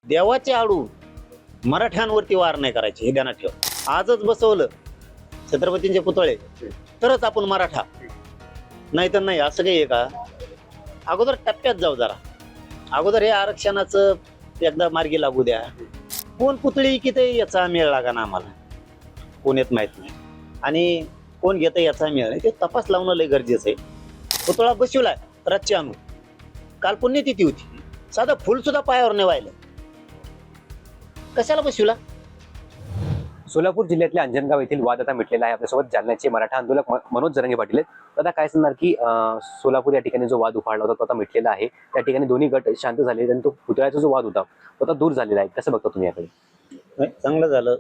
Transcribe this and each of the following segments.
देवाचे आडू मराठ्यांवरती वार नाही करायचे हे ध्यानात ठेव. आजच बसवलं छत्रपतींचे पुतळे तरच आपण मराठा, नाही तर नाही. असं काही आहे का? अगोदर टप्प्यात जाऊ जरा. अगोदर हे आरक्षणाचं एकदा मार्गी लागू द्या. कोण पुतळी किती याचा मेळ लागा ना आम्हाला, कोण येत माहित नाही आणि कोण घेतं याचा मेळ नाही. ते तपास लावणं लय गरजेचं आहे. पुतळा बसवलाय रातची आणू, काल पुण्यतिथी होती, साधं फुल सुद्धा पायावर नाही वाहिलं, कशाला बसवला? सोलापूर जिल्ह्यातल्या अंजनगाव येथील वाद आता मिटलेला आहे. आपल्यासोबत जालन्याचे मराठा आंदोलक मनोज जरांगे पाटील आहेत. आता काय सांगणार की सोलापूर या ठिकाणी जो वाद उफाळला होता तो आता मिटलेला आहे. त्या ठिकाणी दोन्ही गट शांत झाले आणि तो पुतळ्याचा जो वाद होता तो आता दूर झालेला आहे. कसं बघता तुम्ही याकडे? नाही, चांगलं झालं.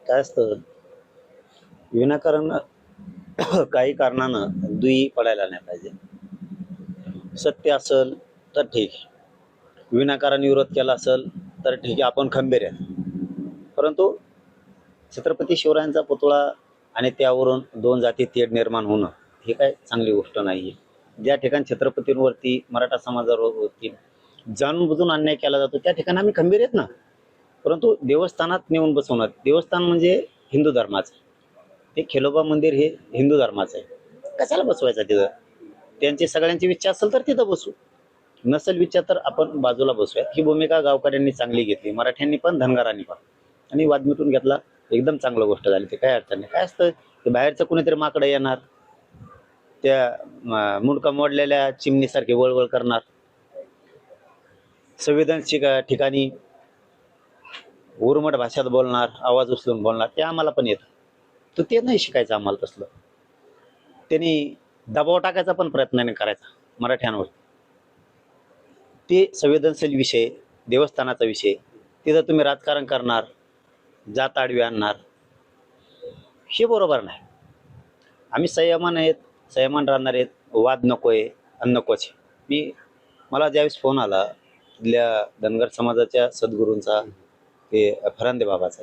काय असतं, विनाकारण काही कारणानं दुई पडायला नाही पाहिजे. सत्य असेल तर ठीक, विनाकारण विरोध केला असेल तर ठीक आहे, आपण खंबीर आहे. परंतु छत्रपती शिवरायांचा पुतळा आणि त्यावरून दोन जाती तेढ निर्माण होणं हे काय चांगली गोष्ट नाही आहे. ज्या ठिकाणी छत्रपतींवरती मराठा समाजावरती जाणून बुजून अन्याय केला जातो त्या ठिकाणी आम्ही खंबीर आहेत ना. परंतु देवस्थानात नेऊन बसवणार, देवस्थान म्हणजे हिंदू धर्माचं, ते खेलोबा मंदिर हे हिंदू धर्माचं आहे, कशाला बसवायचं तिथं? त्यांची सगळ्यांची इच्छा असेल तर तिथं बसू, नसेल इच्छा तर आपण बाजूला बसूयात. ही भूमिका गावकऱ्यांनी चांगली घेतली, मराठ्यांनी पण धनगरांनी पण, आणि वाद मिटून घेतला. एकदम चांगलं गोष्ट झाली. ते काय अडचण नाही. काय असतं ते बाहेरचं कुणीतरी माकडं येणार, त्या मुंडका मोडलेल्या चिमणीसारखी वळवळ करणार, संवेदनशील ठिकाणी उर्मट भाषेत बोलणार, आवाज उचलून बोलणार, ते आम्हाला पण येतं. तर ते नाही शिकायचं आम्हाला तसलं. त्यांनी दबाव टाकायचा पण प्रयत्न नाही करायचा मराठ्यांवर. ते संवेदनशील विषय, देवस्थानाचा विषय, तिथं तुम्ही राजकारण करणार, जात आडवी आणणार, हे बरोबर नाही. आम्ही संयमान आहेत, संयमान राहणार आहेत. वाद नको आहे आणि नकोच. मला ज्यावेळेस फोन आला तिथल्या धनगर समाजाच्या सद्गुरूंचा, ते फरांदे बाबाचा,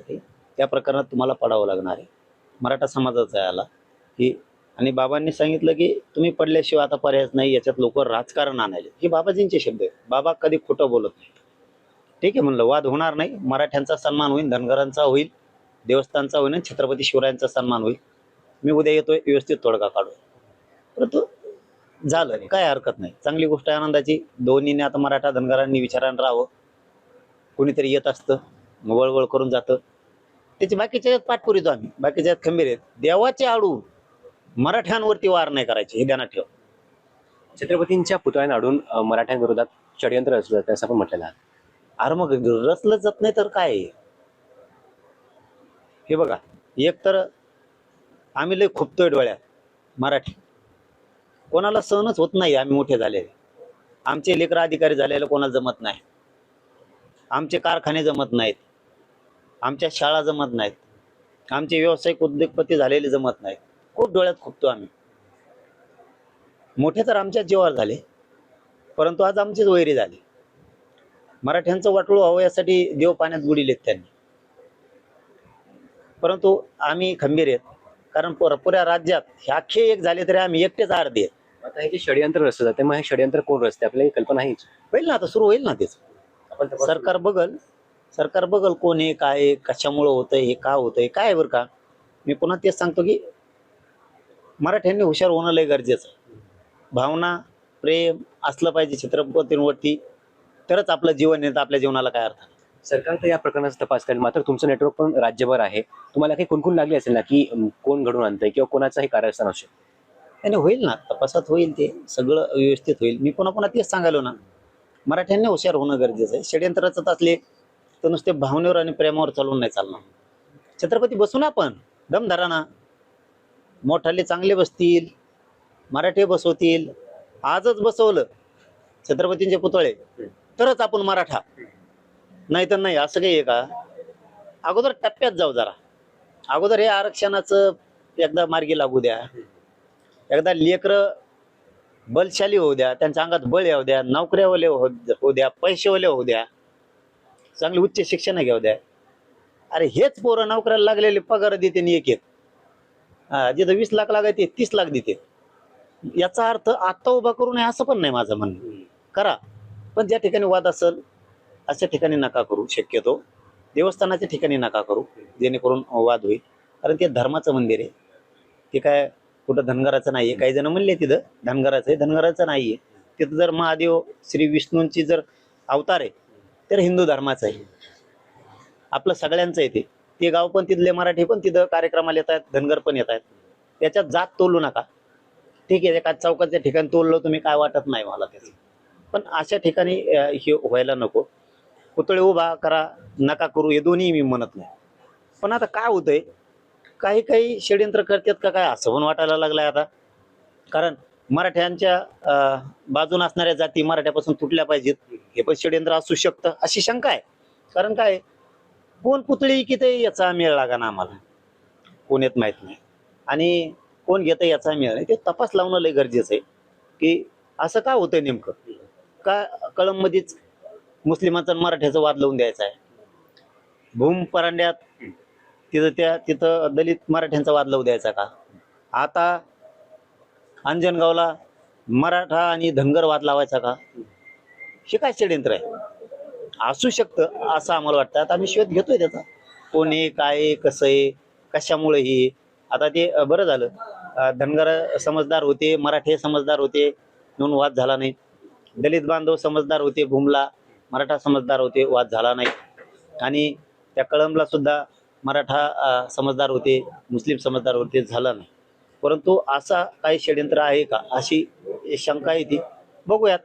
त्या प्रकरणात तुम्हाला पडावं लागणार आहे. मराठा समाजाचा आला की, आणि बाबांनी सांगितलं की तुम्ही पडल्याशिवाय आता पर्यायच नाही, याच्यात लोक राजकारण आणायले. हे बाबाजींचे शब्द आहेत. बाबा कधी खोटं बोलत नाही. ठीक आहे म्हणलं, वाद होणार नाही. मराठ्यांचा सन्मान होईल, धनगरांचा होईल, देवस्थानचा होईल आणि छत्रपती शिवरायांचा सन्मान होईल. मी उद्या येतोय, व्यवस्थित तोडगा काढू. परंतु झालं, काय हरकत नाही, चांगली गोष्ट आहे, आनंदाची. दोन्हीने आता मराठा धनगरांनी विचारानं राहावं. कोणीतरी येत असतं, वळवळ करून जातं, त्याची बाकीच्या पाठ पुरितो आम्ही, बाकीच्या खंबीर आहेत. देवाचे आडू मराठ्यांवरती वार नाही करायचे हे ध्यानात ठेव. छत्रपतींच्या पुतळ्यांना अडून मराठ्यांविरोधात षडयंत्र रचलं जातं असं पण म्हटलेलं आहे. अरे मग रचलं जात नाही तर काय? हे बघा, एक तर आम्ही लय खुपतोय डोळ्यात मराठी, कोणाला सहनच होत नाही. आम्ही मोठे झालेले, आमचे लेकर अधिकारी झालेले कोणाला जमत नाही, आमचे कारखाने जमत नाहीत, आमच्या शाळा जमत नाहीत, आमचे व्यावसायिक उद्योगपती झालेले जमत नाहीत. खूप डोळ्यात खुपतो आम्ही. मोठे तर आमच्या जीवावर झाले, परंतु आज आमचेच वैरी झाले. मराठ्यांचं वाटोळं व्हावं यासाठी देव पाण्यात बुडिलेत त्यांनी. परंतु आम्ही खंबीर आहेत, कारण पुऱ्या राज्यात हे अख्खे एक झाले तरी आम्ही एकटेच अर्धे आहेत. आता हे जे षडयंत्र रचलं जाते, मग हे षडयंत्र कोण रचते आपल्याला कल्पना आहे? होईल ना, आता सुरू होईल ना. तेच सरकार बघल कोण आहे, काय आहे, कशामुळं होतंय, हे का होतंय, काय आहे. बरं का, मी पुन्हा तेच सांगतो की मराठ्यांनी हुशार होणं लय गरजेचं आहे. भावना, प्रेम असलं पाहिजे छत्रपतींवरती, तरच आपलं जीवन येतं. आपल्या जीवनाला काय अर्थ? सरकार तर या प्रकरणाचा तपास करेल, मात्र तुमचं नेटवर्क पण राज्यभर आहे. तुम्हाला काही कुणकुण लागली असेल ना की कोण घडून आणतंय किंवा कोणाचाही कारस्थान असेल? त्याने होईल ना, तपासात होईल, ते सगळं व्यवस्थित होईल. मी पुन्हा तेच सांगायलो ना, मराठ्यांनी हुशार होणं गरजेचं आहे. षडयंत्र रचत असले तर नुसते भावनेवर आणि प्रेमावर चालून नाही चालणार. छत्रपती बसू ना, आपण दम धरा ना. मोठाले चांगले बसतील, मराठे बसवतील. आजच बसवलं छत्रपतींचे पुतळे तरच आपण मराठा, नाही तर नाही. असं काही आहे का? अगोदर टप्प्यात जाऊ जरा. अगोदर हे आरक्षणाचं एकदा मार्गी लागू द्या. एकदा लेकरं बलशाली होऊ द्या, त्यांच्या अंगात बळ येऊ द्या, नोकऱ्यावाले होऊ द्या, पैसेवाले होऊ द्या, चांगले उच्च शिक्षण घेऊ द्या. अरे हेच पोरं नोकऱ्याला लागलेले पगार देते एक जिथं 20 लाख लागायचे 30 लाख देते. याचा अर्थ आता उभा करू नये असं पण नाही माझं म्हणणं. करा, पण ज्या ठिकाणी वाद असेल अशा ठिकाणी नका करू, शक्यतो देवस्थानाच्या ठिकाणी नका करू, जेणेकरून वाद होईल. कारण ते धर्माचं मंदिर आहे, ते काय कुठं धनगराचं नाहीये. काही जण म्हणले तिथं धनगराचं आहे, धनगराचं नाहीये. तिथं जर महादेव श्री विष्णूंची जर अवतार आहे तर हिंदू धर्माचं आहे, आपलं सगळ्यांचं आहे. ते गाव पण तिथले मराठी पण तिथं कार्यक्रमाला येत आहेत, धनगर पण येत आहेत. त्याच्यात जात तोलू नका. ठीक आहे, एका चौकाच्या ठिकाणी तोललं तुम्ही, काय वाटत नाही मला त्याचं. पण अशा ठिकाणी हे व्हायला नको. पुतळे उभा करा नका करू, हे दोन्ही मी म्हणत नाही. पण आता काय होतंय, काही काही षड्यंत्र करतात का काय असं पण वाटायला लागलंय आता. कारण मराठ्यांच्या बाजून असणाऱ्या जाती मराठ्यापासून तुटल्या पाहिजेत, हे पण षड्यंत्र असू शकतं अशी शंका आहे. कारण काय, कोण पुतळी की ते याचा मेळ लागा ना आम्हाला, कोण येत माहित नाही आणि कोण घेतं याचा मेळ नाही. ते तपास लावणं लय गरजेचं आहे की असं का होतंय नेमकं. का कळममध्येच मुस्लिमांचा आणि मराठ्याचा वाद लावून द्यायचा आहे, भूम परांड्यात तिथं दलित मराठ्यांचा वाद लावून द्यायचा का, आता अंजनगावला मराठा आणि धनगर वाद लावायचा का. हे काय षड्यंत्र आहे, असू शकतं असं आम्हाला वाटतं. आता आम्ही शोध घेतोय त्याचा, कोण आहे, काय आहे, कसं आहे, कशामुळे हे. आता ते बरं झालं, धनगर समजदार होते, मराठे समजदार होते म्हणून वाद झाला नाही. दलित बांधव समजदार होते भूमला, मराठा समजदार होते, वाद झाला नाही. आणि त्या कळमला सुद्धा मराठा समजदार होते, मुस्लिम समजदार होते, झालं नाही. परंतु असा काही षड्यंत्र आहे का अशी शंका आहे. ती बघूयात.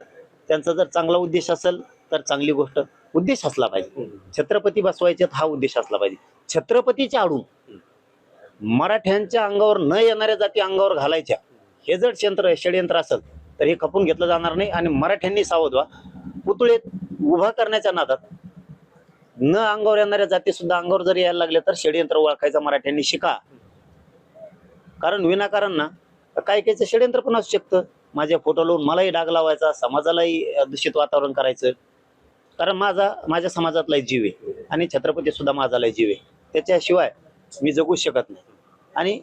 त्यांचा जर चांगला उद्देश असेल तर चांगली गोष्ट, उद्देश असला पाहिजे. छत्रपती बसवायचे हा उद्देश असला पाहिजे. छत्रपतीच्या आडून मराठ्यांच्या अंगावर न येणाऱ्या जाती अंगावर घालायच्या, हे जर षड्यंत्र असेल तर हे खपून घेतलं जाणार नाही. आणि मराठ्यांनी सावध व्हा. पुतळे उभा करण्याच्या नादात न अंगावर येणाऱ्या जाती सुद्धा अंगावर जर यायला लागले तर षड्यंत्र ओळखायचं मराठ्यांनी शिका. कारण विनाकारण ना काही काहीचं षड्यंत्र पण असू शकतं. माझ्या फोटो लावून मलाही डाग लावायचा, समाजालाही दूषित वातावरण करायचं. कारण माझ्या समाजातला जीव आहे आणि छत्रपती सुद्धा माझाला जीव आहे, त्याच्याशिवाय मी जगू शकत नाही. आणि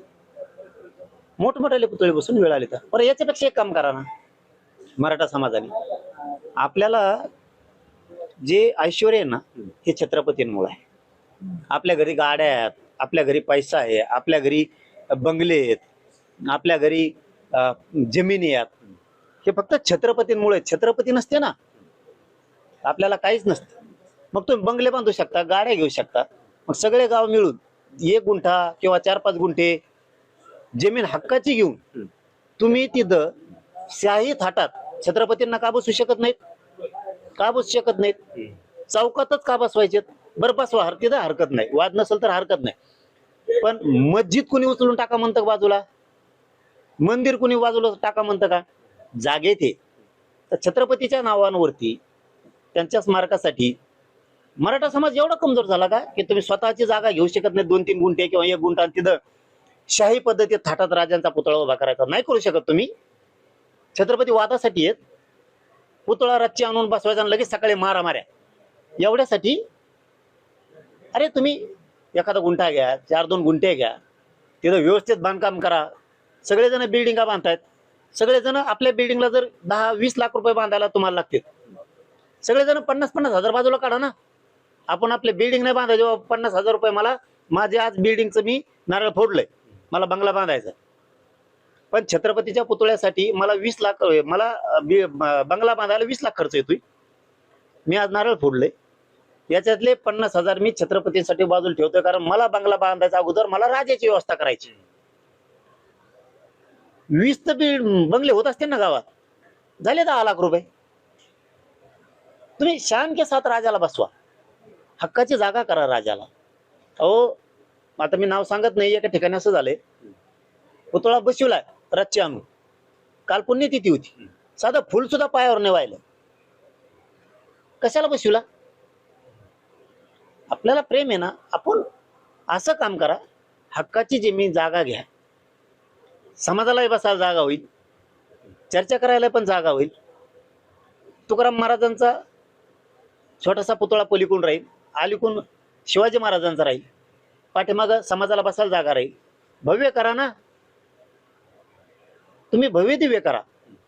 मोठमोठ्याले पुतळे बसून वेळ आली तर बरं, याच्यापेक्षा एक काम करा ना मराठा समाजाने. आपल्याला जे ऐश्वर्य आहे ना हे छत्रपतींमुळे आहे. आपल्या घरी गाड्या आहेत, आपल्या घरी पैसा आहे, आपल्या घरी बंगले आहेत, आपल्या घरी जमिनी आहेत, हे फक्त छत्रपतींमुळे. छत्रपती नसते ना आपल्याला काहीच नसतं. मग तुम्ही बंगले बांधू शकता, गाड्या घेऊ शकता. मग सगळे गाव मिळून 1 गुंठा किंवा 4-5 गुंठे जमीन हक्काची घेऊन तुम्ही तिथं शाही थाटात छत्रपतींना का बसू शकत नाहीत, का बसू शकत नाहीत. चौकातच का बसवायचे, बरं बसवा, तिथं हरकत नाही, वाद नसेल तर हरकत नाही. पण मस्जिद कुणी उचलून टाका म्हणतं बाजूला, मंदिर कुणी बाजूला टाका म्हणतं का, जागेत आहे. तर छत्रपतीच्या नावांवरती त्यांच्या स्मारकासाठी मराठा समाज एवढा कमजोर झाला का की तुम्ही स्वतःची जागा घेऊ शकत नाही, 2-3 गुंठे किंवा 1 गुंठा, तिथं शाही पद्धतीत थाटात राजांचा पुतळा उभा करायचा नाही करू शकत तुम्ही. छत्रपती वादासाठी आहेत, पुतळा रच्ची आणून बसवायचा आणि लगेच सकाळी मारामाऱ्या एवढ्यासाठी. अरे तुम्ही एखादा गुंठा घ्या, 4-2 गुंठे घ्या, तिथं व्यवस्थित बांधकाम करा. सगळेजण बिल्डिंगा बांधतायत, सगळेजण आपल्या बिल्डिंगला जर 10-20 लाख रुपये बांधायला तुम्हाला लागतील, सगळेजण 50-50 हजार बाजूला काढा ना. आपण आपले बिल्डिंग नाही बांधायचे, 50,000 रुपये मला, माझे आज बिल्डिंगचं मी नारळ फोडलंय, मला बंगला बांधायचा. पण छत्रपतीच्या पुतळ्यासाठी मला 20 लाख, मला बंगला बांधायला 20 लाख खर्च येतोय. मी आज नारळ फोडलंय, याच्यातले 50,000 मी छत्रपतीसाठी बाजूला ठेवतोय. कारण मला बंगला बांधायचा अगोदर मला राजाची व्यवस्था करायची. 20 तर बंगले होत असते ना गावात, झाले 10 लाख रुपये. तुम्ही शान के साथ राजाला बसवा, हक्काची जागा करा राजाला. अहो आता मी नाव सांगत नाही, एका ठिकाणी असं झालंय, पुतळा बसवलाय रच्ची आणून, काल पुण्यतिथी होती, साधं फुल सुद्धा पायावर नाही वाहिलं. कशाला बसवला. आपल्याला प्रेम आहे ना, आपण असं काम करा, हक्काची जमीन जागा घ्या, समाजालाही बसायला जागा होईल, चर्चा करायला पण जागा होईल. तुकाराम महाराजांचा छोटासा पुतळा पलीकडून राहील, अलीकडून शिवाजी महाराजांचा राहील, पाठीमागं समाजाला बसायला जागा राहील. भव्य करा ना तुम्ही, भव्य दिव्य करा.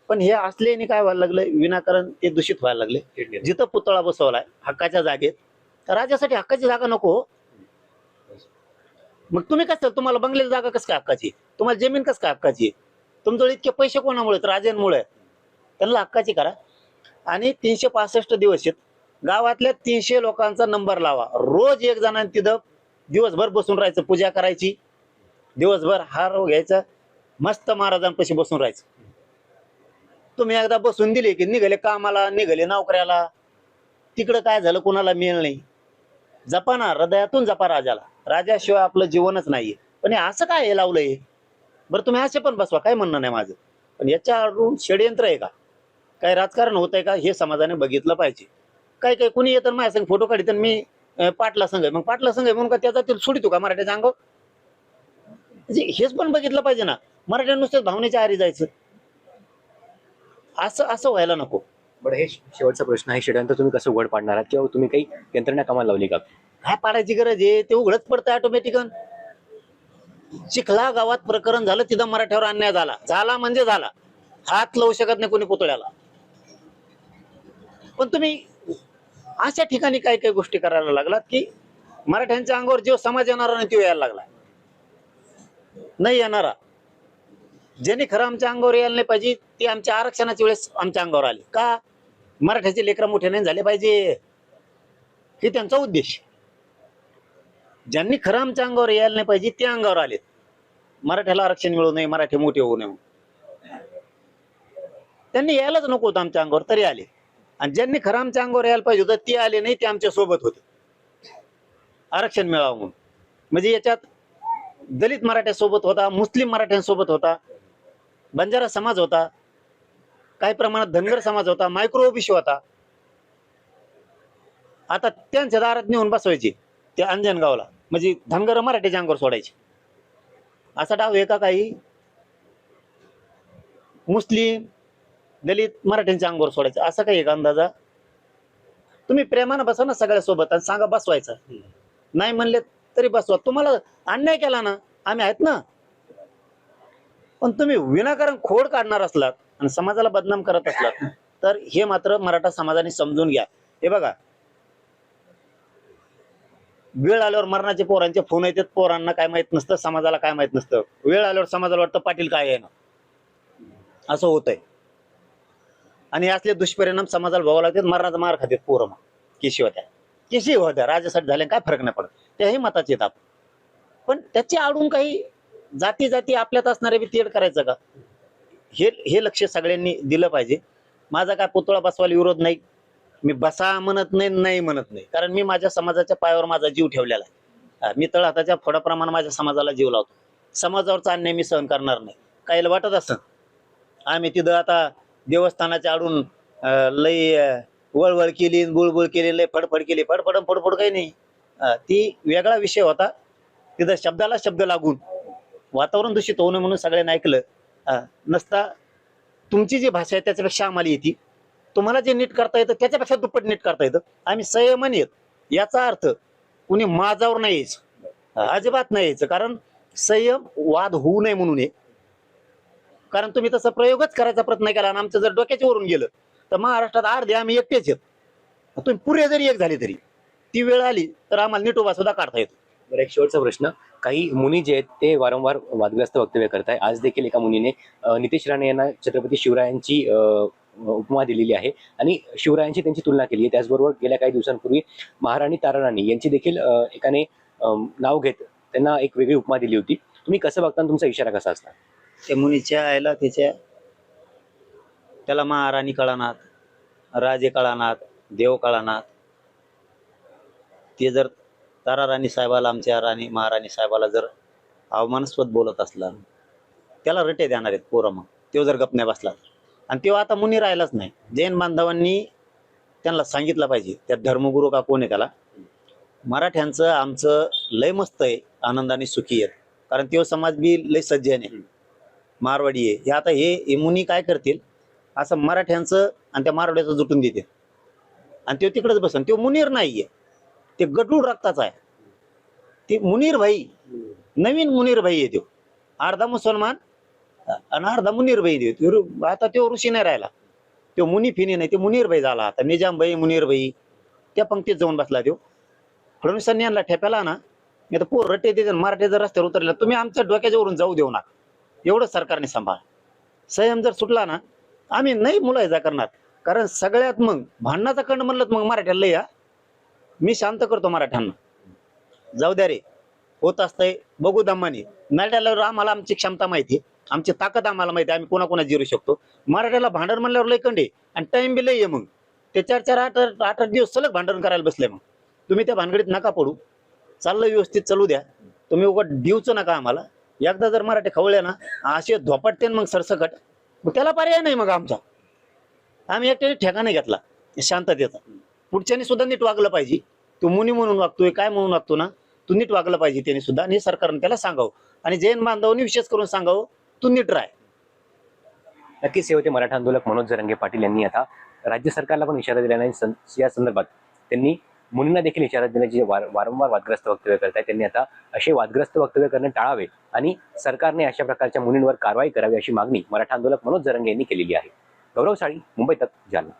पण हे असल्याने काय व्हायला लागलं, विनाकारण ते दूषित व्हायला लागले. जिथं पुतळा बसवलाय हक्काच्या जागेत, तर राजासाठी हक्काची जागा नको हो. मग तुम्ही कसं, तुम्हाला बंगल्याची जागा कसं काय हक्काची, तुम्हाला जमीन कसं काय हक्काची, तुमच्याकडे इतके पैसे कोणामुळे, तर राजांमुळे. त्यांना हक्काची करा. आणि 365 दिवस आहेत, गावातल्या 300 लोकांचा नंबर लावा. रोज एक जणांनी तिथं दिवसभर बसून राहायचं, पूजा करायची, दिवसभर हार घ्यायचा, मस्त महाराजांपाशी बसून राहायचं. तुम्ही एकदा बसून दिले की निघाले कामाला, निघाले नोकऱ्याला, तिकडं काय झालं कोणाला मिळेल नाही. जपा ना, हृदयातून जपा राजाला. राजाशिवाय आपलं जीवनच नाहीये. पण हे असं काय हे लावलंय, बरं तुम्ही असे पण बसवा, काय म्हणणं नाही माझं, पण याच्या आडून षडयंत्र आहे का, काय राजकारण होत आहे का, हे समाजाने बघितलं पाहिजे. काय काय कुणी येतं माझ्या संग फोटो काढित, मी पाटला संघ, मग पाटला संघ म्हणून का त्याचा ते सोडितो का मराठ्याच्या अंगावर, म्हणजे हेच पण बघितलं पाहिजे ना. मराठ्या नुसतं भावनेच्या आरी जायचं, असं असं व्हायला नको. बरं, हे शेवटचा प्रश्न आहे, षडयंत्र तुम्ही कसं उघड पाडणार आहात, किंवा तुम्ही काही यंत्रणा कामाला लावली का? काय पाडायची गरज आहे, ते उघडच पडतं ऑटोमॅटिक. चिखला गावात प्रकरण झालं, तिथं मराठ्यावर अन्याय झाला, झाला म्हणजे झाला, हात लावू शकत नाही कोणी पुतळ्याला. पण तुम्ही अशा ठिकाणी काय काय गोष्टी करायला लागलात की मराठ्यांच्या अंगावर जो समाज येणारा नाही तो यायला लागला, नाही येणारा. ज्यांनी खरं आमच्या अंगावर यायला नाही पाहिजे ते आमच्या आरक्षणाच्या वेळेस आमच्या अंगावर आले का, मराठ्याचे लेकरं मोठे नाही झाले पाहिजे, हे त्यांचा उद्देश. ज्यांनी खरं आमच्या अंगावर यायला नाही पाहिजे ते अंगावर आलेत. मराठ्याला आरक्षण मिळू नये, मराठी मोठे होऊ नये, त्यांनी यायलाच नको होतं आमच्या अंगावर, तरी आले. आणि ज्यांनी खरं आमच्या अंगावर यायला पाहिजे होतं ते आले नाही, ते आमच्या सोबत होते आरक्षण मिळावं म्हणून. म्हणजे याच्यात दलित मराठ्यासोबत होता, मुस्लिम मराठ्यांसोबत होता, बंजारा समाज होता, काही प्रमाणात धनगर समाज होता, मायक्रो ओबीसी होता. आता त्यांच्या दारात नेऊन बसवायचे त्या अंजनगावला, म्हणजे धनगर मराठ्याच्या अंगावर सोडायचे. असा डाव आहे का काही, मुस्लिम दलित मराठ्यांच्या अंगावर सोडायचं असं काही एक अंदाजा. तुम्ही प्रेमानं बसा ना सगळ्या सोबत आणि सांगा बसवायचं, नाही म्हणले तरी बसवा. तुम्हाला अन्याय केला ना, आम्ही आहेत ना. पण तुम्ही विनाकारण खोड काढणार असलात आणि समाजाला बदनाम करत असलात तर हे मात्र मराठा समाजाने समजून घ्या. हे बघा, वेळ आल्यावर मरणाचे पोरांचे फोन येतात, पोरांना काय माहित नसतं, समाजाला काय माहित नसतं. वेळ आल्यावर समाजाला वाटतं पाटील काय आहे ना, असं होतंय. आणि असले दुष्परिणाम समाजाला भोगावे लागतात. मरणाचा मार खातात पोरं, मग केशी होत्या राजासाठी झाले काय फरक नाही पडत, त्याही मताचे येतात. पण त्याची आडून काही जाती जाती आपल्यात असणारे बी तेढ करायचं का, हे लक्ष सगळ्यांनी दिलं पाहिजे. माझा काय पुतळा बसवायला विरोध नाही, मी बसा म्हणत नाही, नाही म्हणत नाही, कारण मी माझ्या समाजाच्या पायावर माझा जीव ठेवलेला आहे. मी तळहाताच्या फोडाप्रमाणे माझ्या समाजाला जीव लावतो. समाजावरचा अन्याय मी सहन करणार नाही. काहीला वाटत असं आम्ही तिथं आता देवस्थानाच्या आडून लई वळवळ केली, बुळबुळ केली, लय फडफड केली, फडफड काही नाही. ती वेगळा विषय होता. तिथं शब्दाला शब्द लागून वातावरण दूषित होऊ नये म्हणून सगळ्यांनी ऐकलं. नसता तुमची जी भाषा आहे त्याच्यापेक्षा आम्हाला येते, तुम्हाला जे नीट करता येतं त्याच्यापेक्षा दुप्पट नीट करता येतं. आम्ही संयमाने येत, याचा अर्थ कुणी माझावर नाही यायचं, अजिबात नाही यायचं, कारण संयम वाद होऊ नये म्हणून आहे. कारण तुम्ही तसा प्रयोगच करायचा प्रयत्न केला आणि आमचं जर डोक्याच्या वरून गेलं तर महाराष्ट्रात अर्धे आम्ही एकटेच येत. तुम्ही पुरे जरी एक झाले तरी ती वेळ आली तर आम्हाला नीटोबा सुद्धा काढता येतो. बरं, एक शेवटचा प्रश्न, काही मुनी जे आहेत ते वारंवार वादग्रस्त वक्तव्य करताय. आज देखील एका मुनीने नितेश राणे यांना छत्रपती शिवरायांची उपमा दिलेली आहे आणि शिवरायांची त्यांची तुलना केली आहे. त्याचबरोबर गेल्या काही दिवसांपूर्वी महाराणी ताराराणी यांची देखील एकाने नाव घेत त्यांना एक वेगळी उपमा दिली होती. तुम्ही कसं बघता, तुमचा इशारा कसा असणार? त्या मुनीच्या आईला त्याला महाराणी कळानात, राजे कळानात, देव कळानात. ते जर तारा राणी साहेबाला, आमच्या राणी महाराणी साहेबाला जर अवमानास्पद बोलत असला, त्याला रटे देणार आहेत पोरं. मग तो जर गप नाही बसला आणि तो आता मुनी राहिलाच नाही. जैन बांधवांनी त्यांना सांगितलं पाहिजे, त्या धर्मगुरू का कोण आहे त्याला, मराठ्यांचं आमचं लय मस्त आहे, आनंदाने सुखी आहेत. कारण तो समाज बी लय सज्जन आहे, मारवाडी आहे. हे आता हे मुनी काय करतील, असं मराठ्यांचं आणि त्या मारवाड्याचं जुटून देते आणि तो तिकडेच बसन. तो मुनीर नाहीये, ते गटूळ रक्ताचा आहे. ते मुनीर भाई, नवीन मुनीर भाई आहे. तो अर्धा मुसलमान आणि अर्धा मुनीरबाई देऊ. आता तो ऋषी नाही राहिला, तो मुनी फिनी नाही, ते मुनीरबाई झाला. आता निजामबाई मुनीरबाई त्या पंक्तीत जाऊन बसला तो. फडणवीसांनी आणला ठेप्याला ना, नाही तर पोर रट्टे देते मराठे जर रस्त्यावर उतरले तुम्ही आमच्या डोक्याच्या वरून जाऊ देऊ नका, एवढं सरकारने सांभाळ. संयम जर सुटला ना, आम्ही नाही मुलायजा करणार. कारण सगळ्यात मग भांडणाचा कंड म्हणलं तर मग मराठ्याला लय, मी शांत करतो मराठ्यांना. जाऊ द्या रे, होत असतंय बघू दमाने. मराठ्याला आम्हाला आमची क्षमता माहिती, आमची ताकद आम्हाला माहिती, आम्ही कोणा जिरू शकतो. मराठ्याला भांडण म्हणल्यावर लय कंडे आणि टाइम बी लय आहे. मग ते 4-4, 8-8 दिवस सलग भांडण करायला बसले. मग तुम्ही त्या भानगडीत नका पडू, चाललं व्यवस्थित चालू द्या. तुम्ही उघड देऊच नका आम्हाला. एकदा जर मराठे खवळे ना असे धोपटते मग सरसकट, मग त्याला पर्याय नाही. मग आमचा आम्ही एकट्याने ठेका घेतला शांततेचा. पुढच्यानी सुद्धा नीट वागलं पाहिजे. तू मुनी म्हणून वागतोय काय म्हणून वागतो ना, तू नीट वागलं पाहिजे त्याने सुद्धा. आणि सरकारने त्याला सांगावं आणि जैन बांधवांनी विशेष करून सांगावं, तू नीट राह. नक्कीच हे होते मराठा आंदोलक मनोज जरांगे पाटील यांनी आता राज्य सरकारला पण इशारा दिला नाही. या संदर्भात त्यांनी मुलींना देखील इशारा दिला, जे वारंवार वादग्रस्त वक्तव्य करतायत त्यांनी आता असे वादग्रस्त वक्तव्य करणे टाळावे आणि सरकारने अशा प्रकारच्या मुलींवर कारवाई करावी अशी मागणी मराठा आंदोलक मनोज जरांगे यांनी केलेली आहे. गौरव साळी, मुंबई तक, जालना.